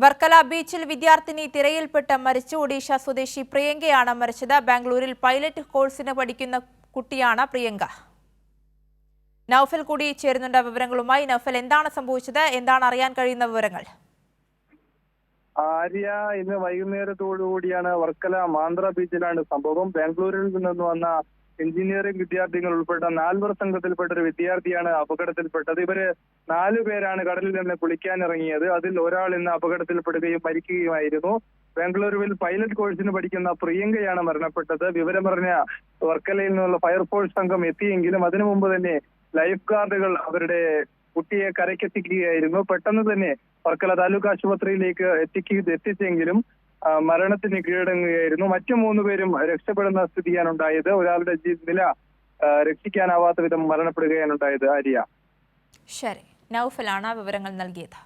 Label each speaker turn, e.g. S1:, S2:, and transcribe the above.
S1: വർക്കല ബീച്ചിൽ വിദ്യാർത്ഥിനി തിരയിൽപ്പെട്ട് മരിച്ചു. ഒഡീഷ സ്വദേശി പ്രിയങ്കയാണ് മരിച്ചത്. ബാംഗ്ലൂരിൽ പൈലറ്റ് കോഴ്സിന് പഠിക്കുന്ന കുട്ടിയാണ് പ്രിയങ്ക. നൗഫൽ കൂടി ചേരുന്നുണ്ട് വിവരങ്ങളുമായി. നൗഫൽ, എന്താണ് സംഭവിച്ചത്? എന്താണ് അറിയാൻ കഴിയുന്ന വിവരങ്ങൾ?
S2: ആര്യ, ഇന്ന് വൈകുന്നേരത്തോടുകൂടിയാണ് വർക്കല മാന്ദ്ര ബീച്ചിലാണ് സംഭവം. ബാംഗ്ലൂരിൽ നിന്ന് വന്ന എഞ്ചിനീയറിംഗ് വിദ്യാർത്ഥികൾ ഉൾപ്പെട്ട 4 സംഘത്തിൽപ്പെട്ട ഒരു വിദ്യാർത്ഥിയാണ് അപകടത്തിൽപ്പെട്ടത്. ഇവര് 4 പേരാണ് കടലിൽ നിന്ന് കുളിക്കാനിറങ്ങിയത്. അതിൽ ഒരാൾ ഇന്ന് അപകടത്തിൽപ്പെടുകയും മരിക്കുകയുമായിരുന്നു. ബാംഗ്ലൂരുവിൽ പൈലറ്റ് കോഴ്സിന് പഠിക്കുന്ന പ്രിയങ്കയാണ് മരണപ്പെട്ടത്. വിവരമറിഞ്ഞ വർക്കലയിൽ നിന്നുള്ള ഫയർഫോഴ്സ് സംഘം എത്തിയെങ്കിലും അതിനു മുമ്പ് തന്നെ ലൈഫ് ഗാർഡുകൾ അവരുടെ കുട്ടിയെ കരയ്ക്കെത്തിക്കുകയായിരുന്നു. പെട്ടെന്ന് തന്നെ വർക്കല താലൂക്ക് ആശുപത്രിയിലേക്ക് എത്തിച്ചെങ്കിലും മരണത്തിന് കീഴടങ്ങുകയായിരുന്നു. മറ്റു 3 പേരും രക്ഷപ്പെടുന്ന സ്ഥിതിയാണ് ഉണ്ടായത്. ഒരാളുടെ നില രക്ഷിക്കാനാവാത്ത വിധം മരണപ്പെടുകയാണ് ഉണ്ടായത്. ആര്യ,
S1: ശരി, നൗഫലാണ് വിവരങ്ങൾ നൽകിയത്.